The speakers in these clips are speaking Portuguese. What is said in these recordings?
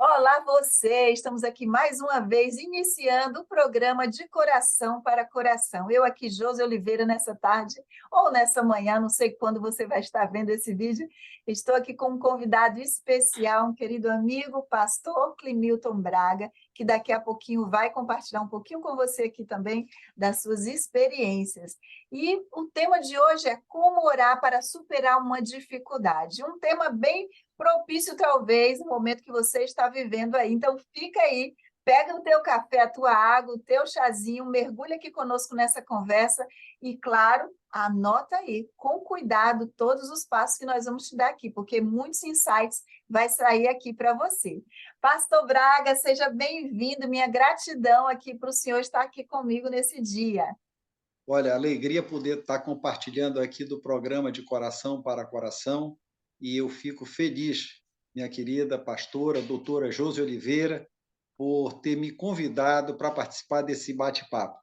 Olá, você! Estamos aqui mais uma vez iniciando o programa De Coração para Coração. Eu aqui, Josi Oliveira, nessa tarde ou nessa manhã, não sei quando você vai estar vendo esse vídeo. Estou aqui com um convidado especial, um querido amigo, pastor Climilton Braga, que daqui a pouquinho vai compartilhar um pouquinho com você aqui também das suas experiências. E o tema de hoje é como orar para superar uma dificuldade. Um tema bem propício, talvez, no momento que você está vivendo aí. Então, fica aí, pega o teu café, a tua água, o teu chazinho, mergulha aqui conosco nessa conversa e, claro, anota aí, com cuidado, todos os passos que nós vamos te dar aqui, porque muitos insights vai sair aqui para você. Pastor Braga, seja bem-vindo, minha gratidão aqui para o senhor estar aqui comigo nesse dia. Olha, alegria poder estar compartilhando aqui do programa De Coração para Coração, e eu fico feliz, minha querida pastora, doutora Josi Oliveira, por ter me convidado para participar desse bate-papo.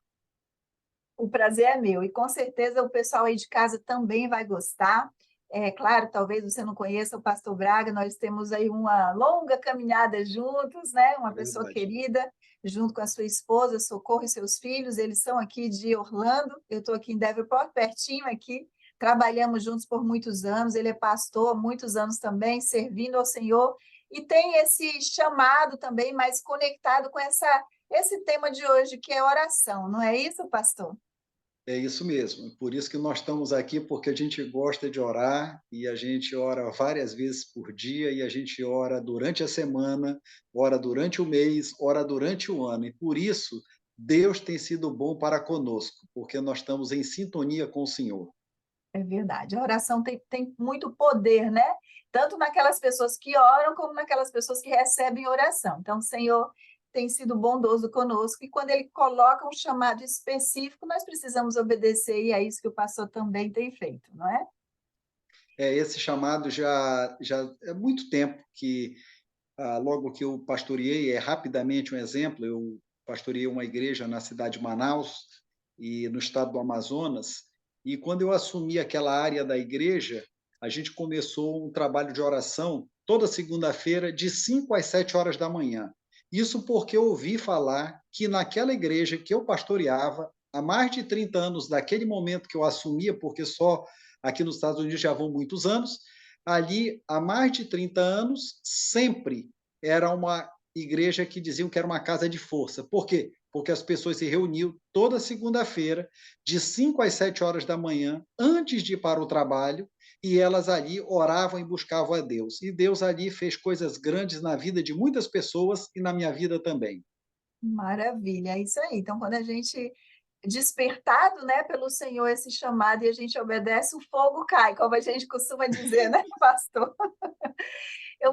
O prazer é meu, e com certeza o pessoal aí de casa também vai gostar. É claro, talvez você não conheça o Pastor Braga, nós temos aí uma longa caminhada juntos, né? Uma É pessoa verdade. querida, junto com a sua esposa, Socorro e seus filhos, eles são aqui de Orlando, eu estou aqui em Davenport, pertinho aqui, trabalhamos juntos por muitos anos, ele é pastor há muitos anos também, servindo ao Senhor, e tem esse chamado também mais conectado com esse tema de hoje, que é oração, não é isso, pastor? É isso mesmo. Por isso que nós estamos aqui, porque a gente gosta de orar e a gente ora várias vezes por dia e a gente ora durante a semana, ora durante o mês, ora durante o ano. E por isso Deus tem sido bom para conosco, porque nós estamos em sintonia com o Senhor. É verdade. A oração tem muito poder, né? Tanto naquelas pessoas que oram, como naquelas pessoas que recebem oração. Então, o Senhor tem sido bondoso conosco, e quando Ele coloca um chamado específico, nós precisamos obedecer, e é isso que o pastor também tem feito, não é? Esse chamado já é muito tempo que, logo que eu pastoreei, rapidamente um exemplo, eu pastoreei uma igreja na cidade de Manaus e no estado do Amazonas, e quando eu assumi aquela área da igreja, a gente começou um trabalho de oração toda segunda-feira, de 5 às 7 horas da manhã. Isso porque eu ouvi falar que naquela igreja que eu pastoreava, há mais de 30 anos, daquele momento que eu assumia, porque só aqui nos Estados Unidos já vão muitos anos, ali há mais de 30 anos, sempre era uma igreja que diziam que era uma casa de força. Por quê? Porque as pessoas se reuniam toda segunda-feira, de 5 às 7 horas da manhã, antes de ir para o trabalho, e elas ali oravam e buscavam a Deus. E Deus ali fez coisas grandes na vida de muitas pessoas e na minha vida também. Maravilha, é isso aí. Então, quando a gente despertado, né, pelo Senhor esse chamado e a gente obedece, o fogo cai, como a gente costuma dizer, né, pastor? Eu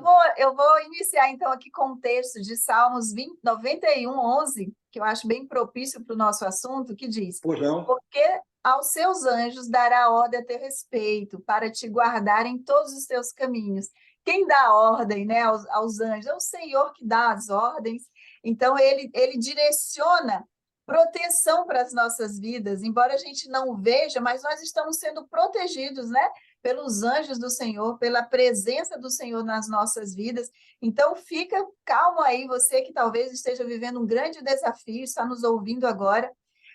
vou iniciar, então, aqui com um texto de Salmos 91, 11, que eu acho bem propício para o nosso assunto, que diz: Pois não? Porque aos seus anjos dará ordem a teu respeito, para te guardar em todos os teus caminhos. Quem dá ordem, né, aos anjos? É o Senhor que dá as ordens. Então, ele direciona proteção para as nossas vidas, embora a gente não veja, mas nós estamos sendo protegidos, né? Pelos anjos do Senhor, pela presença do Senhor nas nossas vidas. Então, fica calmo aí, você que talvez esteja vivendo um grande desafio, está nos ouvindo agora,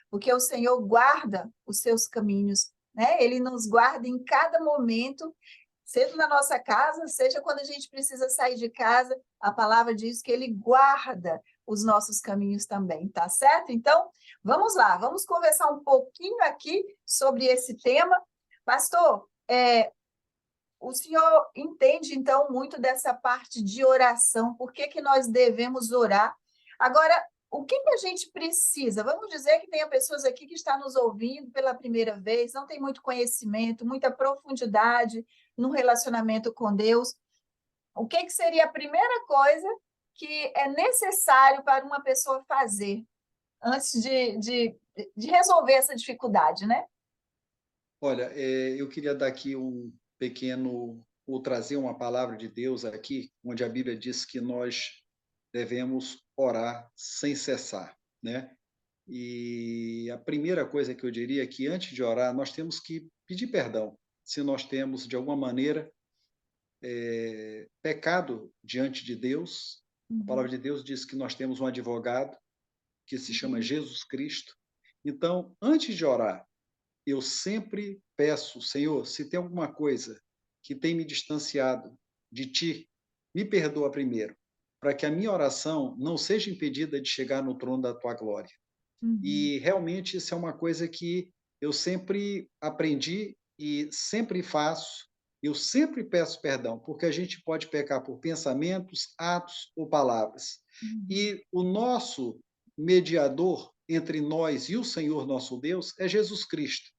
porque o Senhor guarda os seus caminhos, né? Ele nos guarda em cada momento, seja na nossa casa, seja quando a gente precisa sair de casa, a palavra diz que ele guarda os nossos caminhos também, tá certo? Então, vamos lá, vamos conversar um pouquinho aqui sobre esse tema. Pastor, o senhor entende, então, muito dessa parte de oração, por que que nós devemos orar? Agora, o que que a gente precisa? Vamos dizer que tenha pessoas aqui que estão nos ouvindo pela primeira vez, não tem muito conhecimento, muita profundidade no relacionamento com Deus. O que que seria a primeira coisa que é necessário para uma pessoa fazer antes de resolver essa dificuldade, né? Olha, eu queria dar aqui um pequeno, ou trazer uma palavra de Deus aqui, onde a Bíblia diz que nós devemos orar sem cessar, né? E a primeira coisa que eu diria é que antes de orar, nós temos que pedir perdão, se nós temos, de alguma maneira, pecado diante de Deus, A palavra de Deus diz que nós temos um advogado que se chama Jesus Cristo. Então, antes de orar, eu sempre peço, Senhor, se tem alguma coisa que tem me distanciado de Ti, me perdoa primeiro, para que a minha oração não seja impedida de chegar no trono da Tua glória. Uhum. E realmente isso é uma coisa que eu sempre aprendi e sempre faço. Eu sempre peço perdão, porque a gente pode pecar por pensamentos, atos ou palavras. Uhum. E o nosso mediador entre nós e o Senhor nosso Deus é Jesus Cristo.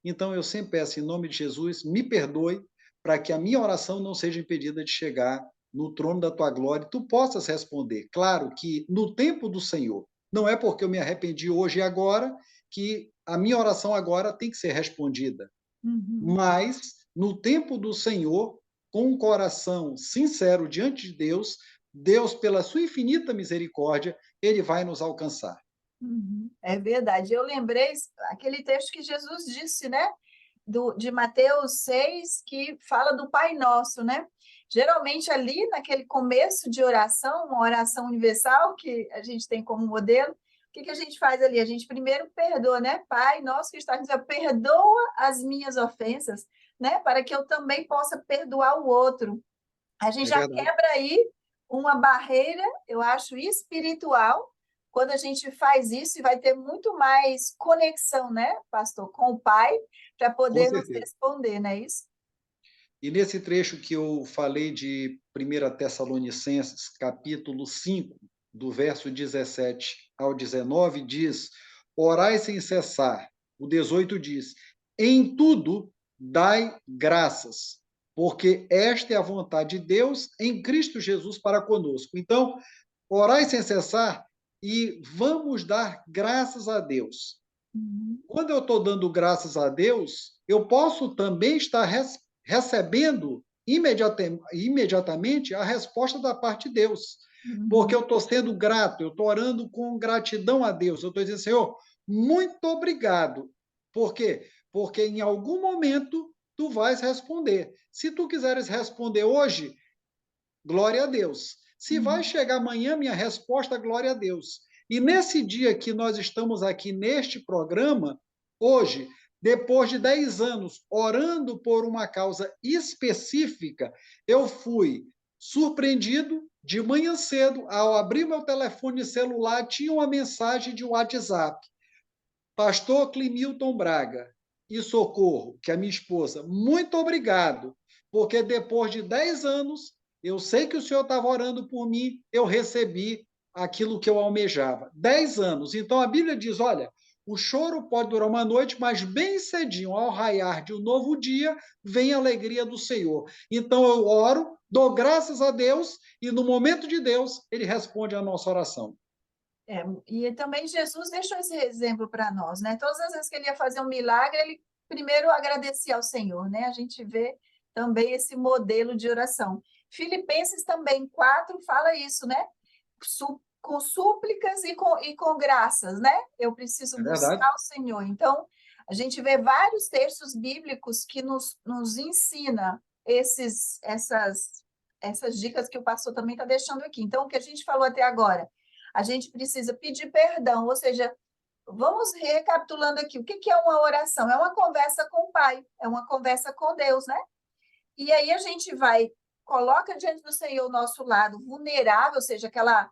Então eu sempre peço em nome de Jesus, me perdoe para que a minha oração não seja impedida de chegar no trono da tua glória e tu possas responder. Claro que no tempo do Senhor. Não é porque eu me arrependi hoje e agora que a minha oração agora tem que ser respondida. Uhum. Mas, no tempo do Senhor, com um coração sincero diante de Deus, Deus, pela sua infinita misericórdia, ele vai nos alcançar. Uhum. É verdade. Eu lembrei aquele texto que Jesus disse, né? De Mateus 6, que fala do Pai Nosso, né? Geralmente ali naquele começo de oração, uma oração universal que a gente tem como modelo, o que a gente faz ali? A gente primeiro perdoa, né? Pai nosso que está no céu, perdoa as minhas ofensas, né? Para que eu também possa perdoar o outro. A gente É já verdade. quebra aí uma barreira, eu acho, espiritual, quando a gente faz isso e vai ter muito mais conexão, né, pastor, com o Pai, para Com poder nos certeza. responder, não é isso? E nesse trecho que eu falei de 1 Tessalonicenses, capítulo 5, do verso 17 ao 19, diz: Orai sem cessar. O 18 diz: Em tudo dai graças, porque esta é a vontade de Deus em Cristo Jesus para conosco. Então, orai sem cessar e vamos dar graças a Deus. Uhum. Quando eu estou dando graças a Deus, eu posso também estar recebendo imediatamente a resposta da parte de Deus, porque Uhum. eu estou sendo grato, eu estou orando com gratidão a Deus, eu estou dizendo, Senhor, muito obrigado. Por quê? Porque em algum momento tu vais responder. Se tu quiseres responder hoje, glória a Deus. Se vai Uhum. chegar amanhã, minha resposta, glória a Deus. E nesse dia que nós estamos aqui neste programa, hoje, depois de 10 anos orando por uma causa específica, eu fui surpreendido de manhã cedo, ao abrir meu telefone celular, tinha uma mensagem de WhatsApp. Pastor Climilton Braga e Socorro, que é a minha esposa, muito obrigado, porque depois de 10 anos, eu sei que o senhor estava orando por mim, eu recebi aquilo que eu almejava. 10 anos. Então a Bíblia diz: olha, o choro pode durar uma noite, mas bem cedinho, ao raiar de um novo dia, vem a alegria do Senhor. Então eu oro, dou graças a Deus, e no momento de Deus, ele responde a nossa oração. É, e também Jesus deixou esse exemplo para nós, né? Todas as vezes que ele ia fazer um milagre, ele primeiro agradecia ao Senhor, né? A gente vê também esse modelo de oração. Filipenses também 4 fala isso, né? Com súplicas e com graças, né? Eu preciso É verdade? buscar o Senhor. Então, a gente vê vários textos bíblicos que nos ensina essas dicas que o pastor também está deixando aqui. Então, o que a gente falou até agora, a gente precisa pedir perdão, ou seja, vamos recapitulando aqui, o que é uma oração? É uma conversa com o Pai, é uma conversa com Deus, né? E aí a gente vai, coloca diante do Senhor o nosso lado vulnerável, ou seja, aquela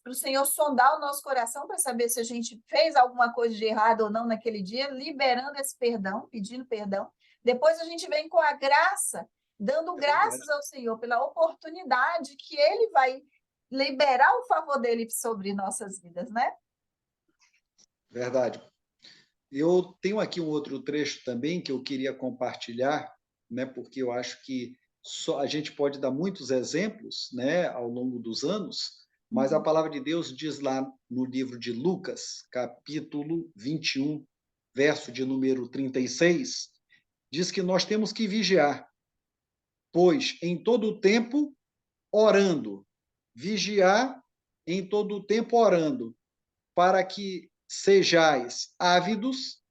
para o Senhor sondar o nosso coração para saber se a gente fez alguma coisa de errado ou não naquele dia, liberando esse perdão, pedindo perdão. Depois a gente vem com a graça, dando É verdade. graças ao Senhor pela oportunidade que Ele vai liberar o favor dele sobre nossas vidas, né? Verdade. Eu tenho aqui um outro trecho também que eu queria compartilhar, né, porque eu acho que só a gente pode dar muitos exemplos, né, ao longo dos anos, mas a Uhum. palavra de Deus diz lá no livro de Lucas, capítulo 21, verso de número 36, diz que nós temos que vigiar, pois em todo o tempo orando, vigiar em todo o tempo orando, para que sejais ávidos,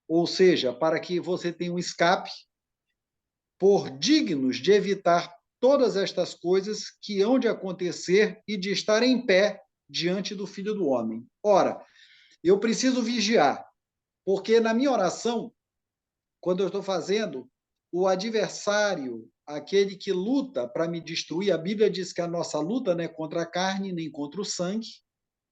ou seja, para que você tenha um escape, por dignos de evitar todas estas coisas que hão de acontecer e de estar em pé diante do Filho do Homem. Ora, eu preciso vigiar, porque na minha oração, quando eu estou fazendo, o adversário, aquele que luta para me destruir, a Bíblia diz que a nossa luta não é contra a carne, nem contra o sangue,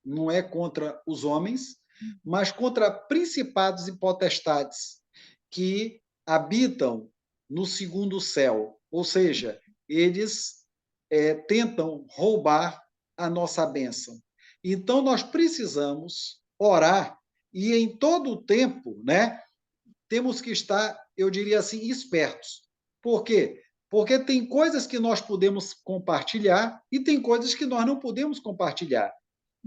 não é contra os homens, mas contra principados e potestades que habitam no segundo céu, ou seja, eles tentam roubar a nossa bênção. Então, nós precisamos orar e, em todo o tempo, né, temos que estar, eu diria assim, espertos. Por quê? Porque tem coisas que nós podemos compartilhar e tem coisas que nós não podemos compartilhar.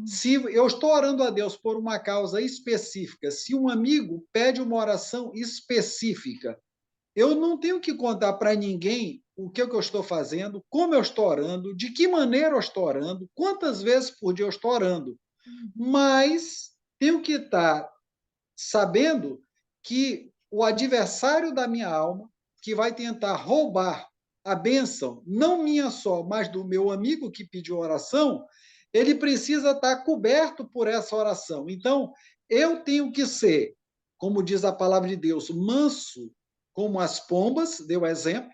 Se eu estou orando a Deus por uma causa específica, se um amigo pede uma oração específica, eu não tenho que contar para ninguém o que eu estou fazendo, como eu estou orando, de que maneira eu estou orando, quantas vezes por dia eu estou orando. Mas tenho que estar sabendo que o adversário da minha alma, que vai tentar roubar a bênção, não minha só, mas do meu amigo que pediu oração, ele precisa estar coberto por essa oração. Então, eu tenho que ser, como diz a palavra de Deus, manso como as pombas, deu exemplo,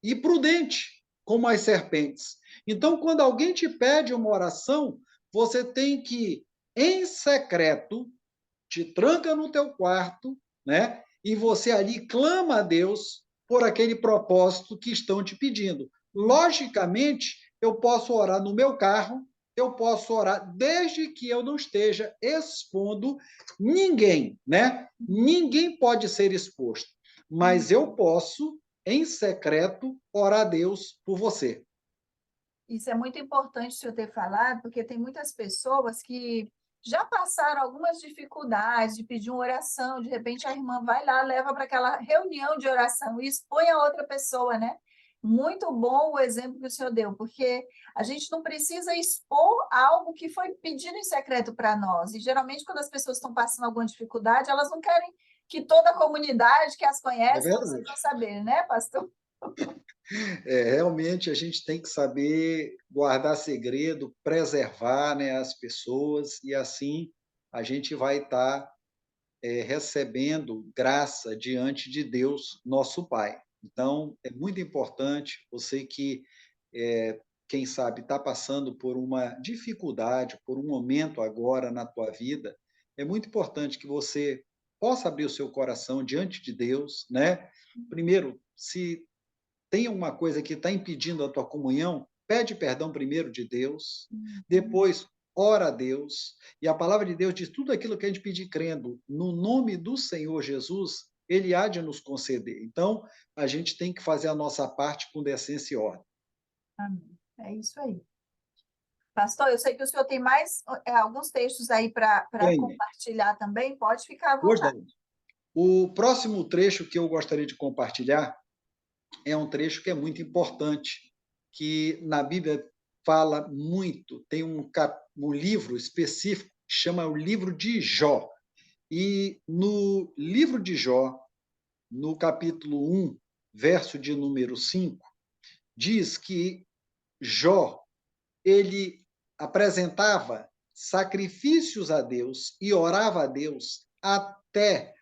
e prudente como as serpentes. Então, quando alguém te pede uma oração, você tem que, em secreto, te tranca no teu quarto, né? E você ali clama a Deus por aquele propósito que estão te pedindo. Logicamente, eu posso orar no meu carro, eu posso orar desde que eu não esteja expondo ninguém, né? Ninguém pode ser exposto, mas eu posso, em secreto, orar a Deus por você. Isso é muito importante o senhor ter falado, porque tem muitas pessoas que já passaram algumas dificuldades de pedir uma oração, de repente a irmã vai lá, leva para aquela reunião de oração e expõe a outra pessoa, né? Muito bom o exemplo que o senhor deu, porque a gente não precisa expor algo que foi pedido em secreto para nós. E geralmente, quando as pessoas estão passando alguma dificuldade, elas não querem que toda a comunidade que as É conhece verdade. consiga saber, né, pastor? Realmente a gente tem que saber guardar segredo, preservar, né, as pessoas, e assim a gente vai estar recebendo graça diante de Deus, nosso Pai. Então, é muito importante, você que, quem sabe, está passando por uma dificuldade, por um momento agora na tua vida, é muito importante que você possa abrir o seu coração diante de Deus, né? Primeiro, se tem uma coisa que está impedindo a tua comunhão, pede perdão primeiro de Deus, depois ora a Deus, e a palavra de Deus diz tudo aquilo que a gente pedir crendo no nome do Senhor Jesus, ele há de nos conceder. Então, a gente tem que fazer a nossa parte com decência e ordem. Amém. É isso aí. Pastor, eu sei que o senhor tem mais alguns textos aí para Tem. compartilhar também, pode ficar à Pois vontade. não. O próximo trecho que eu gostaria de compartilhar é um trecho que é muito importante, que na Bíblia fala muito, tem um livro específico que chama o livro de Jó. E no livro de Jó, no capítulo 1, verso de número 5, diz que Jó, ele apresentava sacrifícios a Deus e orava a Deus até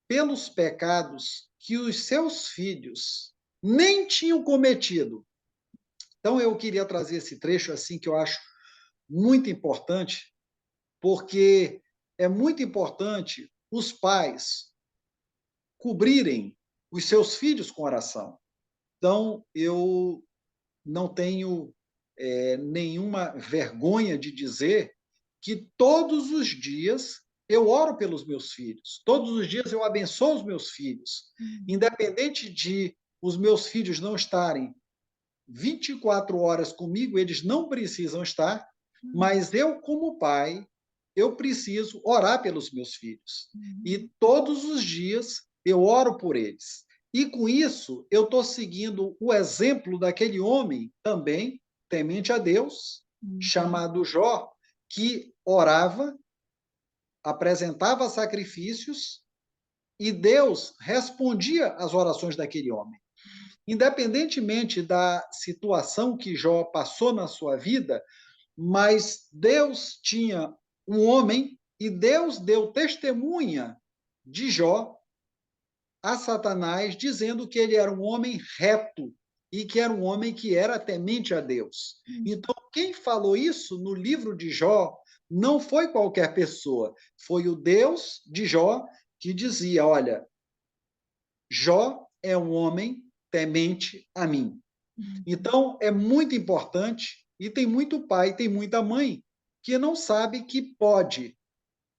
pelos pecados que os seus filhos nem tinham cometido. Então, eu queria trazer esse trecho assim que eu acho muito importante, porque é muito importante os pais cobrirem os seus filhos com oração. Então, eu não tenho nenhuma vergonha de dizer que todos os dias eu oro pelos meus filhos, todos os dias eu abençoo os meus filhos, independente de os meus filhos não estarem 24 horas comigo, eles não precisam estar, mas eu, como pai, eu preciso orar pelos meus filhos. E todos os dias eu oro por eles. E com isso, eu estou seguindo o exemplo daquele homem também, temente a Deus, chamado Jó, que orava, apresentava sacrifícios e Deus respondia às orações daquele homem. independentemente da situação que Jó passou na sua vida, mas Deus tinha um homem e Deus deu testemunha de Jó a Satanás, dizendo que ele era um homem reto e que era um homem que era temente a Deus. Então, quem falou isso no livro de Jó não foi qualquer pessoa, foi o Deus de Jó que dizia: olha, Jó é um homem temente a mim. Então, é muito importante, e tem muito pai, tem muita mãe, que não sabe que pode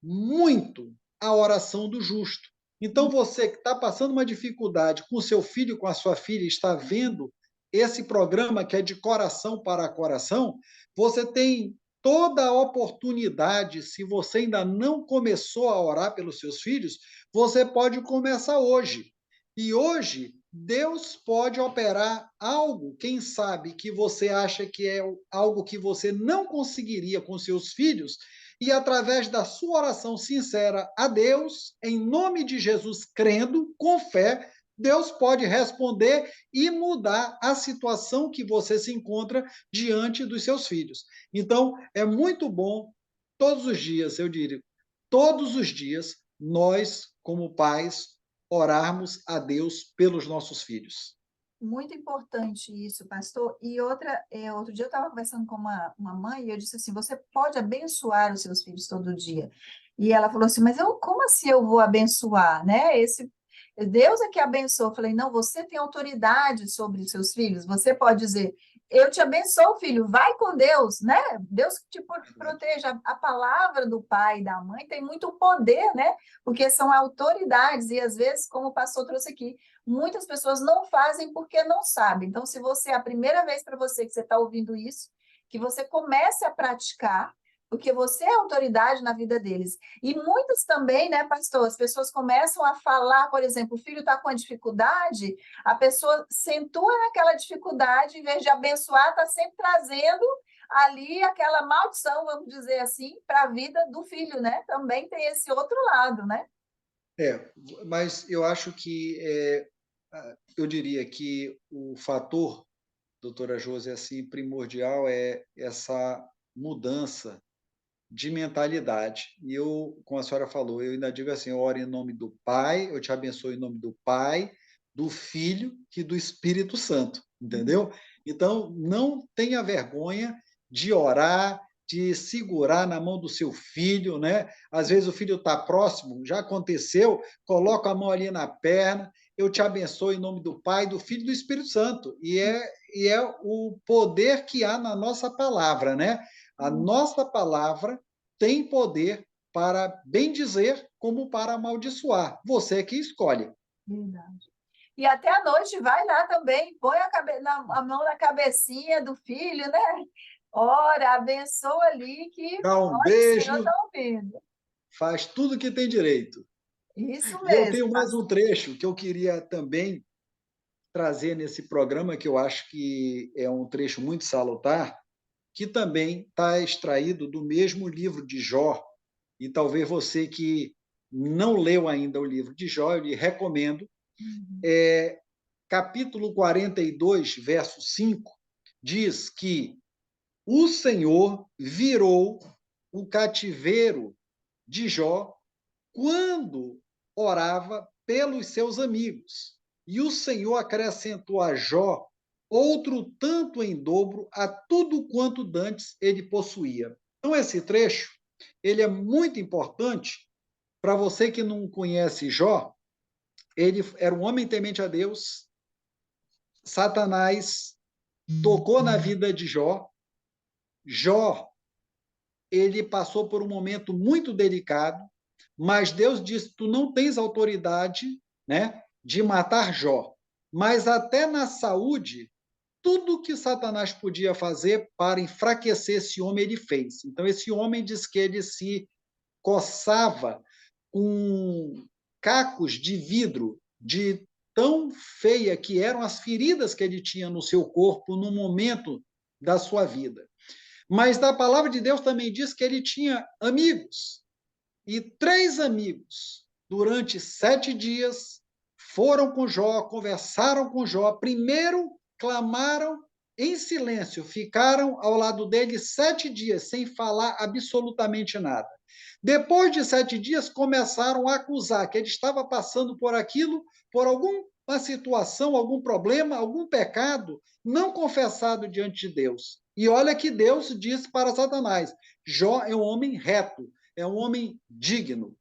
muito a oração do justo. Então, você que está passando uma dificuldade com o seu filho, com a sua filha, está vendo esse programa que é de coração para coração, você tem toda a oportunidade, se você ainda não começou a orar pelos seus filhos, você pode começar hoje. E hoje, Deus pode operar algo, quem sabe, que você acha que é algo que você não conseguiria com seus filhos, e através da sua oração sincera a Deus, em nome de Jesus, crendo, com fé, Deus pode responder e mudar a situação que você se encontra diante dos seus filhos. Então, é muito bom, todos os dias, eu diria, todos os dias, nós, como pais, orarmos a Deus pelos nossos filhos. Muito importante isso, pastor. E outro dia eu estava conversando com uma mãe e eu disse assim: você pode abençoar os seus filhos todo dia. E ela falou assim: mas como assim eu vou abençoar, né? Deus é que abençoa. Eu falei: não, você tem autoridade sobre os seus filhos. Você pode dizer: eu te abençoo, filho, vai com Deus, né? Deus que te proteja. A palavra do pai e da mãe tem muito poder, né? Porque são autoridades e às vezes, como o pastor trouxe aqui, muitas pessoas não fazem porque não sabem. Então, se você é a primeira vez para você que você está ouvindo isso, que você comece a praticar, porque você é autoridade na vida deles. E muitas também, né, pastor, as pessoas começam a falar, por exemplo, o filho está com uma dificuldade, a pessoa sentua naquela dificuldade, em vez de abençoar, está sempre trazendo ali aquela maldição, vamos dizer assim, para a vida do filho, né? Também tem esse outro lado, né? Mas eu acho que eu diria que o fator, doutora Josi, assim, primordial é essa mudança de mentalidade. E eu, como a senhora falou, eu ainda digo assim: eu oro em nome do Pai, eu te abençoo em nome do Pai, do Filho e do Espírito Santo, entendeu? Então, não tenha vergonha de orar, de segurar na mão do seu filho, né? Às vezes o filho está próximo, já aconteceu, coloca a mão ali na perna, eu te abençoo em nome do Pai, do Filho e do Espírito Santo. E é o poder que há na nossa palavra, né? A nossa palavra tem poder para bendizer como para amaldiçoar. Você que escolhe. Verdade. E até à noite vai lá também, põe a mão na cabecinha do filho, né? Ora, abençoa ali que, Dá um olha, o Senhor beijo, está ouvindo. faz tudo que tem direito. Isso E eu mesmo, tenho mais um pastor. trecho que eu queria também trazer nesse programa, que eu acho que é um trecho muito salutar, que também está extraído do mesmo livro de Jó. E talvez você que não leu ainda o livro de Jó, eu lhe recomendo. Capítulo 42, verso 5, diz que o Senhor virou o cativeiro de Jó quando orava pelos seus amigos. E o Senhor acrescentou a Jó outro tanto em dobro a tudo quanto dantes ele possuía. Então, esse trecho ele é muito importante para você que não conhece Jó. Ele era um homem temente a Deus. Satanás tocou na vida de Jó. Jó, ele passou por um momento muito delicado, mas Deus disse: tu não tens autoridade, né, de matar Jó. Mas até na saúde, tudo que Satanás podia fazer para enfraquecer esse homem, ele fez. Então, esse homem diz que ele se coçava com cacos de vidro, de tão feia que eram as feridas que ele tinha no seu corpo no momento da sua vida. Mas na palavra de Deus também diz que ele tinha amigos, e 3 amigos, durante 7 dias, foram com Jó, conversaram com Jó, primeiro clamaram em silêncio, ficaram ao lado dele 7 dias, sem falar absolutamente nada. Depois de 7 dias, começaram a acusar que ele estava passando por aquilo, por alguma situação, algum problema, algum pecado não confessado diante de Deus. E olha que Deus disse para Satanás: Jó é um homem reto, é um homem digno.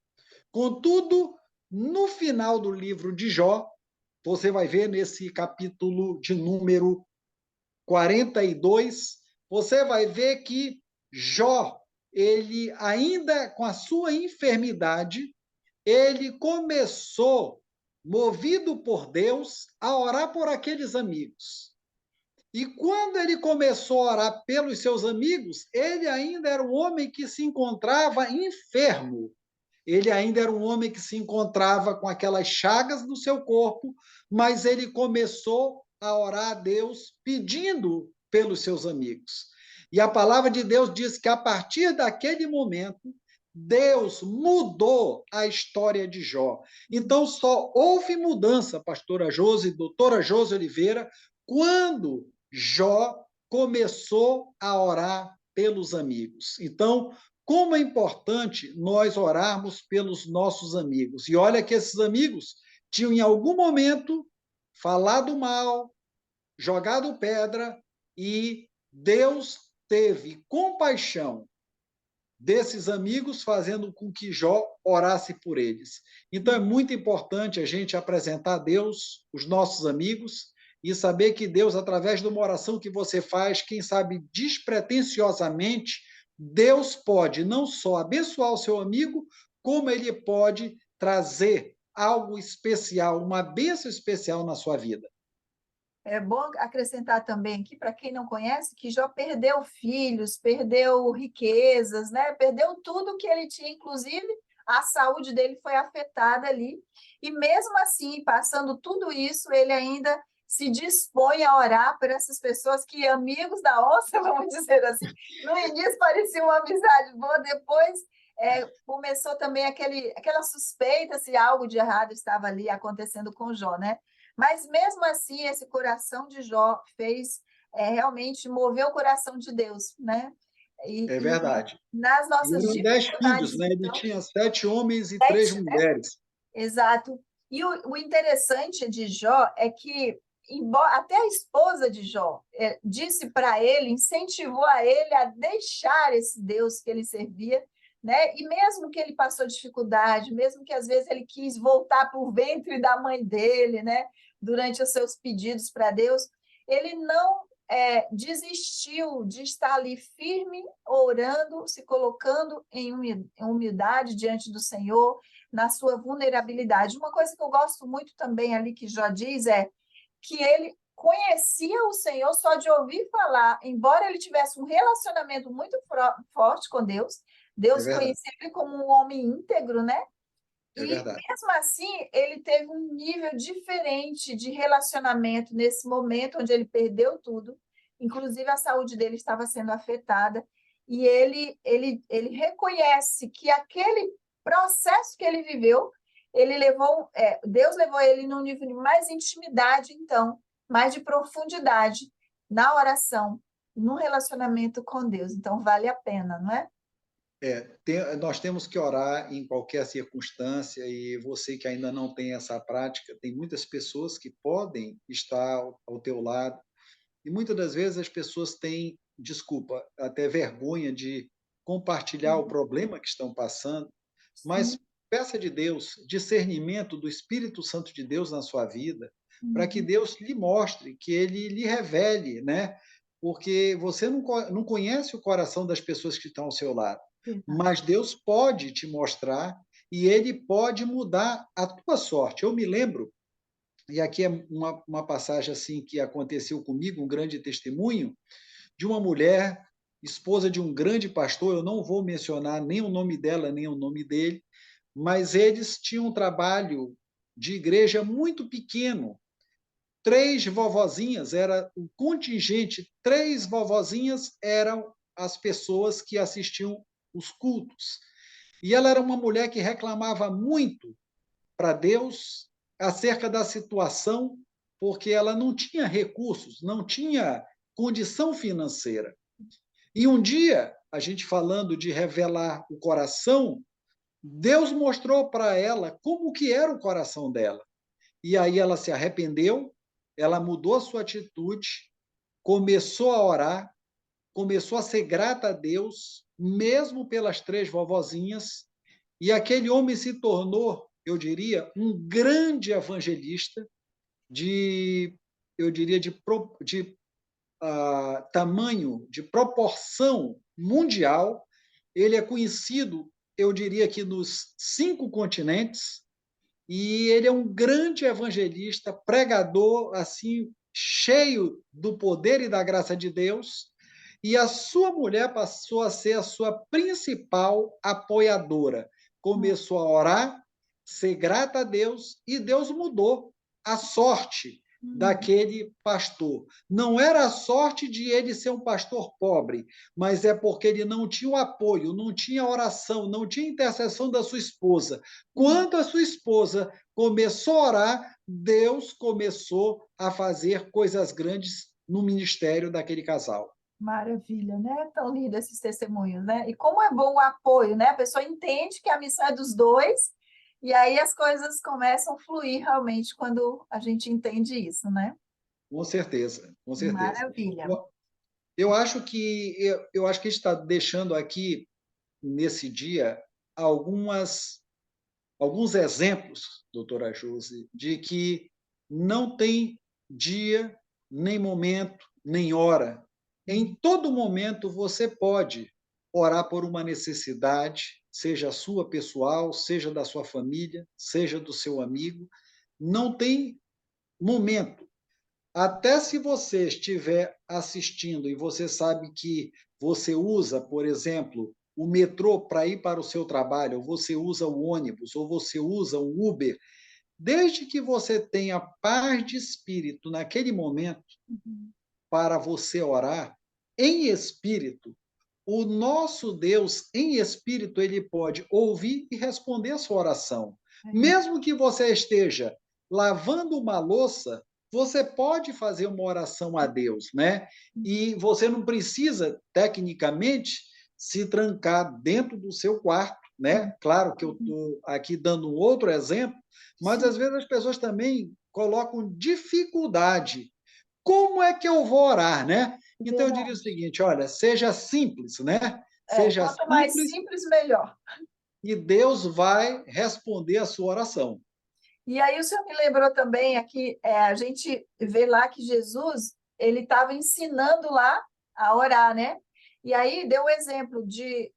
Contudo, no final do livro de Jó, você vai ver nesse capítulo de número 42, você vai ver que Jó, ele ainda com a sua enfermidade, ele começou, movido por Deus, a orar por aqueles amigos. E quando ele começou a orar pelos seus amigos, ele ainda era um homem que se encontrava enfermo. Ele ainda era um homem que se encontrava com aquelas chagas no seu corpo, mas ele começou a orar a Deus pedindo pelos seus amigos. E a palavra de Deus diz que a partir daquele momento, Deus mudou a história de Jó. Então, só houve mudança, pastora Josi, doutora Josi Oliveira, quando Jó começou a orar pelos amigos. Então, como é importante nós orarmos pelos nossos amigos. E olha que esses amigos tinham, em algum momento, falado mal, jogado pedra, e Deus teve compaixão desses amigos, fazendo com que Jó orasse por eles. Então, é muito importante a gente apresentar a Deus os nossos amigos e saber que Deus, através de uma oração que você faz, quem sabe despretensiosamente, Deus pode não só abençoar o seu amigo, como ele pode trazer algo especial, uma bênção especial na sua vida. É bom acrescentar também aqui, para quem não conhece, que Jó perdeu filhos, perdeu riquezas, né? Perdeu tudo que ele tinha, inclusive a saúde dele foi afetada ali. E mesmo assim, passando tudo isso, ele ainda se dispõe a orar por essas pessoas que, amigos da onça, vamos dizer assim. No início parecia uma amizade boa, depois começou também aquela suspeita se algo de errado estava ali acontecendo com Jó, né? Mas mesmo assim, esse coração de Jó fez realmente mover o coração de Deus, né? É E verdade. nas E nossas eram 10 filhos, dificuldades, né? Ele então, tinha 7 homens e 3 sete, né? mulheres. Exato. E o interessante de Jó é que, embora até a esposa de Jó disse para ele, incentivou a ele a deixar esse Deus que ele servia, né? E mesmo que ele passou dificuldade, mesmo que às vezes ele quis voltar para o ventre da mãe dele, né? Durante os seus pedidos para Deus, ele não desistiu de estar ali firme, orando, se colocando em humildade diante do Senhor, na sua vulnerabilidade. Uma coisa que eu gosto muito também ali que Jó diz é que ele conhecia o Senhor só de ouvir falar, embora ele tivesse um relacionamento muito forte com Deus, É Deus verdade. conhecia ele como um homem íntegro, né? É E verdade. mesmo assim, ele teve um nível diferente de relacionamento nesse momento onde ele perdeu tudo, inclusive a saúde dele estava sendo afetada, e ele reconhece que aquele processo que ele viveu, Deus levou ele num nível de mais intimidade, então, mais de profundidade na oração, no relacionamento com Deus. Então, vale a pena, não é? Nós temos que orar em qualquer circunstância, e você que ainda não tem essa prática, tem muitas pessoas que podem estar ao teu lado, e muitas das vezes as pessoas têm, desculpa, até vergonha de compartilhar o problema que estão passando, mas Sim. peça de Deus discernimento do Espírito Santo de Deus na sua vida, para que Uhum. Deus lhe mostre, que ele lhe revele, né? Porque você não conhece o coração das pessoas que estão ao seu lado, Verdade. mas Deus pode te mostrar e ele pode mudar a tua sorte. Eu me lembro, e aqui é uma passagem assim que aconteceu comigo, um grande testemunho, de uma mulher, esposa de um grande pastor, eu não vou mencionar nem o nome dela, nem o nome dele, mas eles tinham um trabalho de igreja muito pequeno. 3 vovozinhas, era o contingente, 3 vovozinhas eram as pessoas que assistiam os cultos. E ela era uma mulher que reclamava muito para Deus, acerca da situação, porque ela não tinha recursos, não tinha condição financeira. E um dia, a gente falando de revelar o coração, Deus mostrou para ela como que era o coração dela. E aí ela se arrependeu, ela mudou a sua atitude, começou a orar, começou a ser grata a Deus, mesmo pelas 3 vovozinhas, e aquele homem se tornou, eu diria, um grande evangelista de, eu diria, de tamanho, de proporção mundial. Ele é conhecido, eu diria que nos 5 continentes, e ele é um grande evangelista, pregador, assim, cheio do poder e da graça de Deus, e a sua mulher passou a ser a sua principal apoiadora. Começou a orar, ser grata a Deus, e Deus mudou a sorte daquele pastor. Não era a sorte de ele ser um pastor pobre, mas é porque ele não tinha o apoio, não tinha oração, não tinha intercessão da sua esposa. Quando a sua esposa começou a orar, Deus começou a fazer coisas grandes no ministério daquele casal. Maravilha, né? Tão lindo esses testemunhos, né? E como é bom o apoio, né? A pessoa entende que a missão é dos dois, e aí as coisas começam a fluir realmente quando a gente entende isso, né? Com certeza, com certeza. Maravilha. Eu acho que eu acho que a gente está deixando aqui nesse dia alguns exemplos, doutora Josi, de que não tem dia, nem momento, nem hora. Em todo momento você pode orar por uma necessidade, seja sua pessoal, seja da sua família, seja do seu amigo. Não tem momento. Até se você estiver assistindo e você sabe que você usa, por exemplo, o metrô para ir para o seu trabalho, ou você usa o ônibus, ou você usa o Uber, desde que você tenha paz de espírito naquele momento para você orar em espírito, o nosso Deus em espírito, ele pode ouvir e responder a sua oração. Mesmo que você esteja lavando uma louça, você pode fazer uma oração a Deus, né? E você não precisa, tecnicamente, se trancar dentro do seu quarto, né? Claro que eu estou aqui dando um outro exemplo, mas às vezes as pessoas também colocam dificuldade. Como é que eu vou orar, né? Então eu diria o Verdade. seguinte, olha, seja simples, né? Seja Quanto mais simples simples, melhor. e Deus vai responder a sua oração. E aí o senhor me lembrou também aqui, a gente vê lá que Jesus, ele estava ensinando lá a orar, né? E aí deu o exemplo de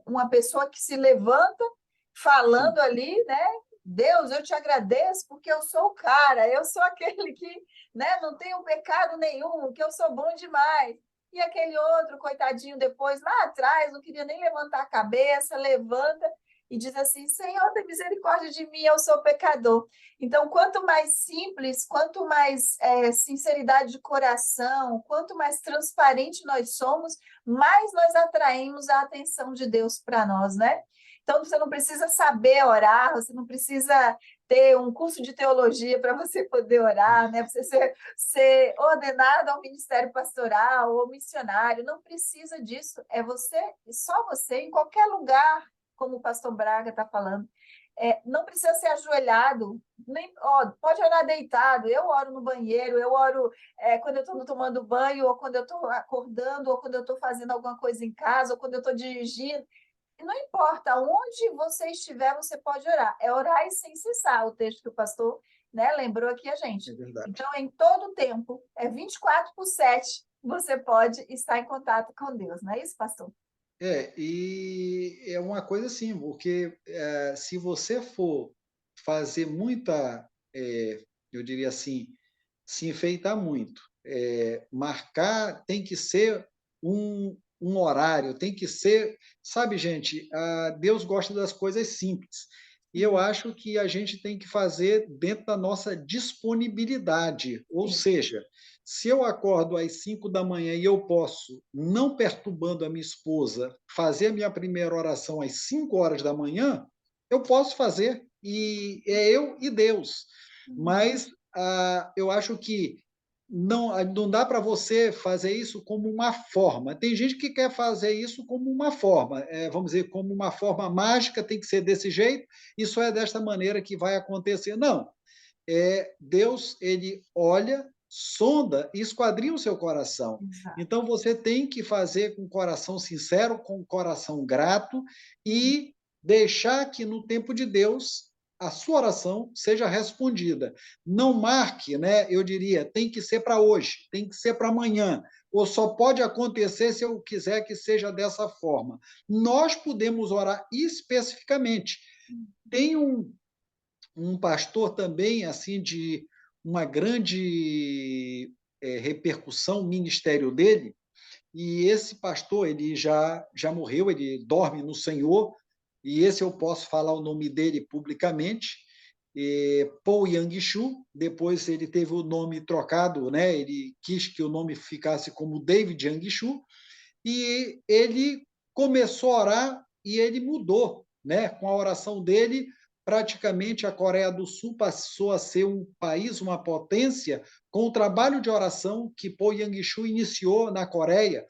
uma pessoa que se levanta Sim, falando ali, né? Deus, eu te agradeço porque eu sou o cara, eu sou aquele que, né, não tem pecado nenhum, que eu sou bom demais. E aquele outro, coitadinho, depois, lá atrás, não queria nem levantar a cabeça, levanta e diz assim: Senhor, tem misericórdia de mim, eu sou pecador. Então, quanto mais simples, quanto mais sinceridade de coração, quanto mais transparente nós somos, mais nós atraímos a atenção de Deus para nós, né? Então, você não precisa saber orar, você não precisa ter um curso de teologia para você poder orar, né? Você ser ordenado ao ministério pastoral ou missionário, não precisa disso. É você, só você, em qualquer lugar, como o pastor Braga está falando. Não precisa ser ajoelhado, nem, pode orar deitado. Eu oro no banheiro, eu oro quando eu estou tomando banho, ou quando eu estou acordando, ou quando eu estou fazendo alguma coisa em casa, ou quando eu estou dirigindo. E não importa onde você estiver, você pode orar. É orar e sem cessar, o texto que o pastor, né, lembrou aqui a gente. é verdade. Então, em todo tempo, 24/7, você pode estar em contato com Deus, não é isso, pastor? E é uma coisa assim, porque se você for fazer muita, eu diria assim, se enfeitar muito, marcar tem que ser um horário, tem que ser, sabe, gente, Deus gosta das coisas simples. E eu acho que a gente tem que fazer dentro da nossa disponibilidade, ou Sim. seja, se eu acordo às 5 da manhã e eu posso, não perturbando a minha esposa, fazer a minha primeira oração às 5 horas da manhã, eu posso fazer e é eu e Deus. Mas eu acho que não dá para você fazer isso como uma forma. Tem gente que quer fazer isso como uma forma, vamos dizer, como uma forma mágica, tem que ser desse jeito, isso é desta maneira que vai acontecer. Não, Deus, ele olha, sonda e esquadrinha o seu coração. Exato. Então, você tem que fazer com o coração sincero, com o coração grato e deixar que no tempo de Deus a sua oração seja respondida. Não marque, né? Eu diria, tem que ser para hoje, tem que ser para amanhã, ou só pode acontecer se eu quiser que seja dessa forma. Nós podemos orar especificamente. Tem um pastor também, assim, de uma grande repercussão, ministério dele, e esse pastor, ele já morreu, ele dorme no Senhor, e esse eu posso falar o nome dele publicamente, Paul Yang-Shu. Depois ele teve o nome trocado, né? Ele quis que o nome ficasse como David Yang-Shu, e ele começou a orar e ele mudou, né? Com a oração dele, praticamente a Coreia do Sul passou a ser um país, uma potência, com o trabalho de oração que Paul Yang-Shu iniciou na Coreia.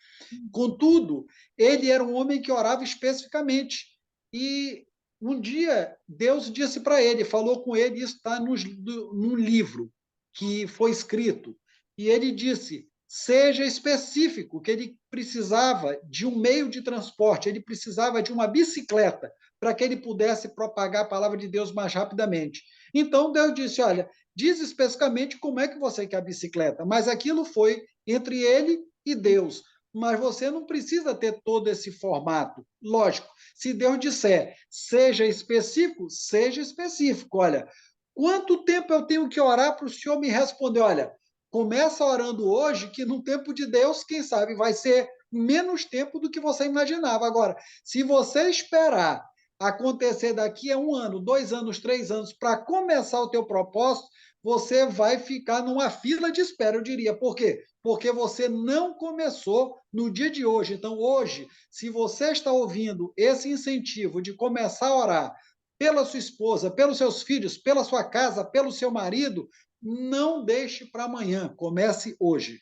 Contudo, ele era um homem que orava especificamente. E um dia Deus disse para ele, falou com ele, isso está num livro que foi escrito. E ele disse: seja específico, que ele precisava de um meio de transporte, ele precisava de uma bicicleta para que ele pudesse propagar a palavra de Deus mais rapidamente. Então Deus disse: olha, diz especificamente como é que você quer a bicicleta, mas aquilo foi entre ele e Deus. Mas você não precisa ter todo esse formato. Lógico, se Deus disser seja específico, seja específico. Olha, quanto tempo eu tenho que orar para o Senhor me responder? Olha, começa orando hoje, que no tempo de Deus, quem sabe, vai ser menos tempo do que você imaginava. Agora, se você esperar acontecer daqui a 1 ano, 2 anos, 3 anos, para começar o teu propósito, você vai ficar numa fila de espera, eu diria. Por quê? Porque você não começou no dia de hoje. Então, hoje, se você está ouvindo esse incentivo de começar a orar pela sua esposa, pelos seus filhos, pela sua casa, pelo seu marido, não deixe para amanhã, comece hoje.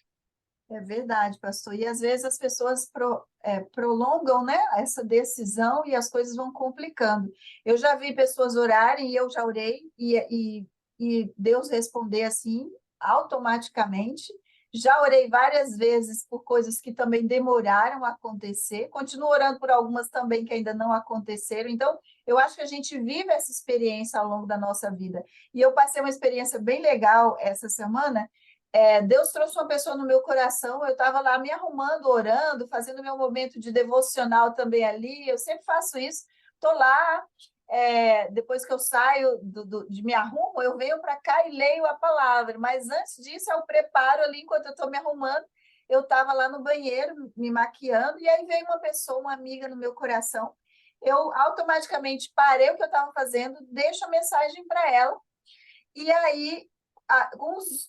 É verdade, pastor. E às vezes as pessoas prolongam, né, essa decisão e as coisas vão complicando. Eu já vi pessoas orarem e eu já orei e Deus responder assim automaticamente. Já orei várias vezes por coisas que também demoraram a acontecer. Continuo orando por algumas também que ainda não aconteceram. Então, eu acho que a gente vive essa experiência ao longo da nossa vida. E eu passei uma experiência bem legal essa semana. Deus trouxe uma pessoa no meu coração, eu estava lá me arrumando, orando, fazendo meu momento de devocional também ali, eu sempre faço isso, estou lá, depois que eu saio, de me arrumo, eu venho para cá e leio a palavra, mas antes disso eu preparo ali, enquanto eu estou me arrumando, eu estava lá no banheiro, me maquiando, e aí veio uma pessoa, uma amiga no meu coração, eu automaticamente parei o que eu estava fazendo, deixo a mensagem para ela, e aí,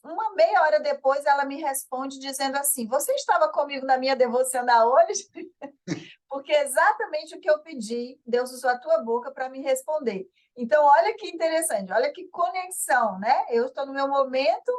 uma meia hora depois, ela me responde dizendo assim: Você estava comigo na minha devocional hoje? Porque é exatamente o que eu pedi, Deus usou a tua boca para me responder. Então, olha que interessante, olha que conexão, né? Eu estou no meu momento,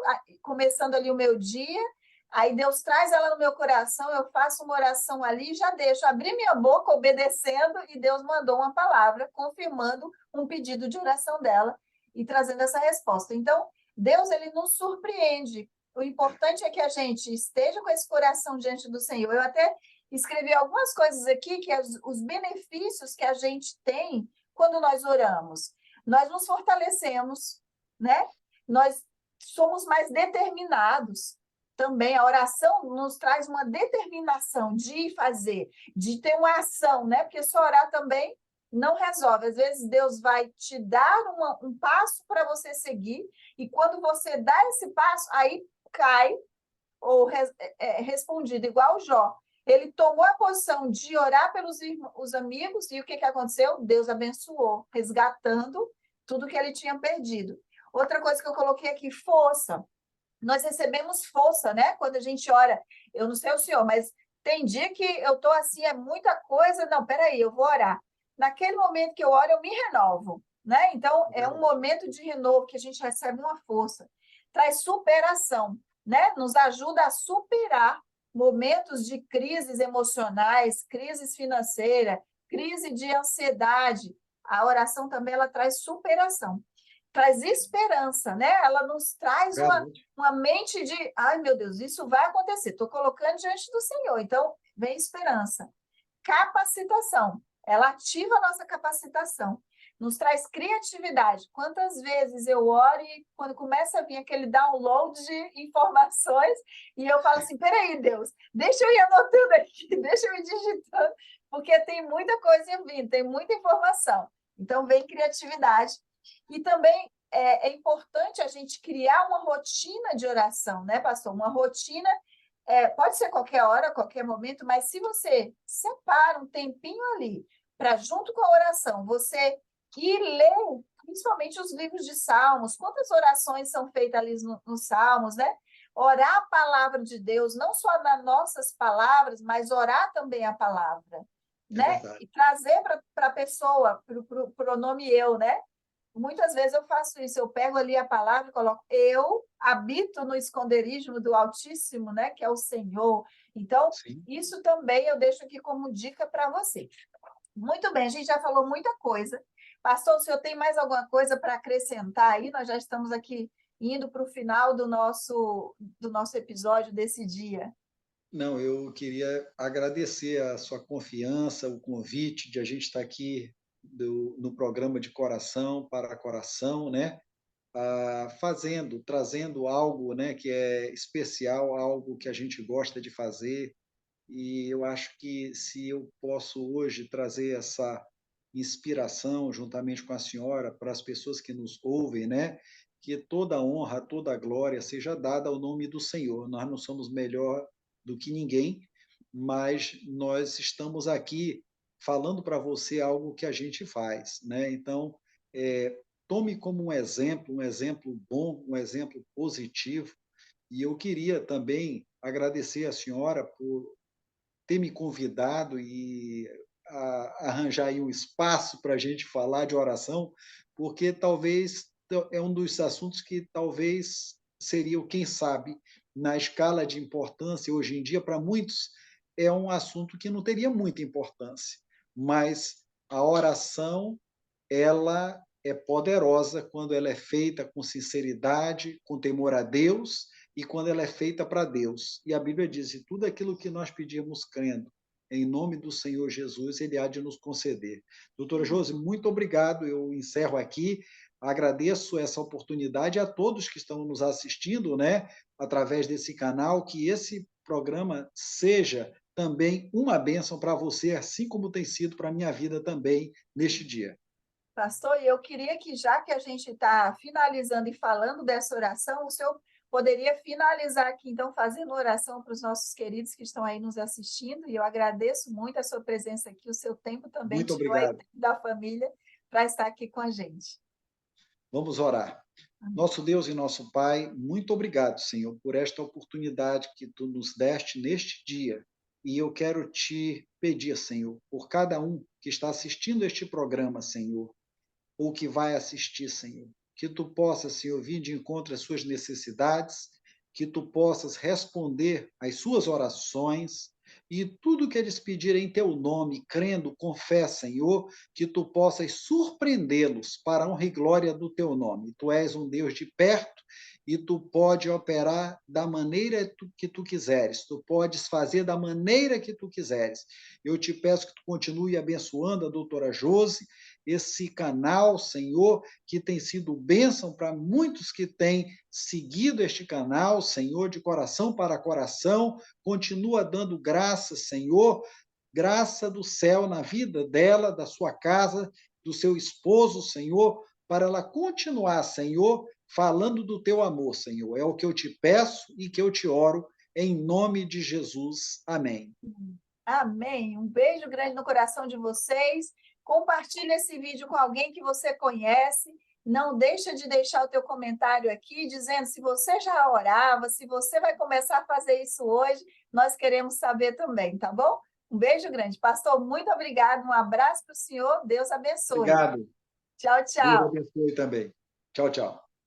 começando ali o meu dia, aí Deus traz ela no meu coração, eu faço uma oração ali, já deixo abrir minha boca obedecendo, e Deus mandou uma palavra confirmando um pedido de oração dela e trazendo essa resposta. Então, Deus, ele nos surpreende. O importante é que a gente esteja com esse coração diante do Senhor. Eu até escrevi algumas coisas aqui, que os benefícios que a gente tem quando nós oramos. Nós nos fortalecemos, né? Nós somos mais determinados. Também a oração nos traz uma determinação de fazer, de ter uma ação, né? Porque só orar também não resolve. Às vezes Deus vai te dar um passo para você seguir, e quando você dá esse passo, aí cai, ou respondido, igual o Jó. Ele tomou a posição de orar pelos os amigos, e o que aconteceu? Deus abençoou, resgatando tudo que ele tinha perdido. Outra coisa que eu coloquei aqui, força. Nós recebemos força, né? Quando a gente ora, eu não sei o senhor, mas tem dia que eu estou assim, é muita coisa, não, peraí, eu vou orar. Naquele momento que eu oro, eu me renovo. né? Então, é um momento de renovo que a gente recebe uma força. Traz superação, né? Nos ajuda a superar momentos de crises emocionais, crises financeiras, crise de ansiedade. A oração também ela traz superação, traz esperança, né? Ela nos traz Verdade. uma mente de, ai meu Deus, isso vai acontecer, estou colocando diante do Senhor. Então, vem esperança. Capacitação, ela ativa a nossa capacitação, nos traz criatividade. Quantas vezes eu oro e quando começa a vir aquele download de informações e eu falo assim, peraí, Deus, deixa eu ir anotando aqui, deixa eu ir digitando, porque tem muita coisa vindo, tem muita informação. Então, vem criatividade. E também é importante a gente criar uma rotina de oração, né, pastor? Uma rotina, pode ser qualquer hora, qualquer momento, mas se você separa um tempinho ali para, junto com a oração, você ir ler, principalmente os livros de Salmos, quantas orações são feitas ali nos Salmos, né? Orar a palavra de Deus, não só nas nossas palavras, mas orar também a palavra, É né? verdade. E trazer para a pessoa, para o pronome eu, né? Muitas vezes eu faço isso, eu pego ali a palavra e coloco, eu habito no esconderijo do Altíssimo, né, que é o Senhor. Então, Sim. isso também eu deixo aqui como dica para você. Muito bem, a gente já falou muita coisa. Pastor, o senhor tem mais alguma coisa para acrescentar aí? Nós já estamos aqui indo para o final do nosso episódio desse dia. Não, eu queria agradecer a sua confiança, o convite de a gente estar aqui no programa de Coração para Coração, né? Trazendo algo, né, que é especial, algo que a gente gosta de fazer. E eu acho que se eu posso hoje trazer essa inspiração juntamente com a senhora para as pessoas que nos ouvem, né? Que toda honra, toda glória seja dada ao nome do Senhor. Nós não somos melhor do que ninguém, mas nós estamos aqui falando para você algo que a gente faz, né? Então, tome como um exemplo bom, um exemplo positivo. E eu queria também agradecer a senhora por ter me convidado e arranjar aí um espaço para a gente falar de oração, porque talvez é um dos assuntos que talvez seria o quem sabe, na escala de importância, hoje em dia, para muitos, é um assunto que não teria muita importância, mas a oração, ela é poderosa quando ela é feita com sinceridade, com temor a Deus e quando ela é feita para Deus. E a Bíblia diz: e tudo aquilo que nós pedimos crendo, em nome do Senhor Jesus, Ele há de nos conceder. Doutora Josi, muito obrigado. Eu encerro aqui. Agradeço essa oportunidade a todos que estão nos assistindo, né, através desse canal, que esse programa seja também uma bênção para você, assim como tem sido para a minha vida também neste dia. Pastor, e eu queria que, já que a gente está finalizando e falando dessa oração, o senhor poderia finalizar aqui, então, fazendo oração para os nossos queridos que estão aí nos assistindo, e eu agradeço muito a sua presença aqui, o seu tempo também Muito tirou aí obrigado. tempo da família para estar aqui com a gente. Vamos orar. Nosso Deus e nosso Pai, muito obrigado, Senhor, por esta oportunidade que tu nos deste neste dia. E eu quero te pedir, Senhor, por cada um que está assistindo este programa, Senhor, ou que vai assistir, Senhor, que tu possas, Senhor, vir de encontro às suas necessidades, que tu possas responder às suas orações, e tudo que eles pedirem em teu nome, crendo, com fé, Senhor, que tu possas surpreendê-los para a honra e glória do teu nome. Tu és um Deus de perto e tu pode operar da maneira que tu quiseres, tu podes fazer da maneira que tu quiseres. Eu te peço que tu continue abençoando a doutora Josi, esse canal, Senhor, que tem sido bênção para muitos que têm seguido este canal, Senhor, de coração para coração. Continua dando graça, Senhor, graça do céu na vida dela, da sua casa, do seu esposo, Senhor, para ela continuar, Senhor, falando do teu amor, Senhor. É o que eu te peço e que eu te oro, em nome de Jesus. Amém. Amém. Um beijo grande no coração de vocês. Compartilhe esse vídeo com alguém que você conhece. Não deixa de deixar o teu comentário aqui, dizendo se você já orava, se você vai começar a fazer isso hoje. Nós queremos saber também, tá bom? Um beijo grande. Pastor, muito obrigado. Um abraço para o senhor. Deus abençoe. Obrigado. Tchau, Deus tchau. abençoe também. Tchau, tchau.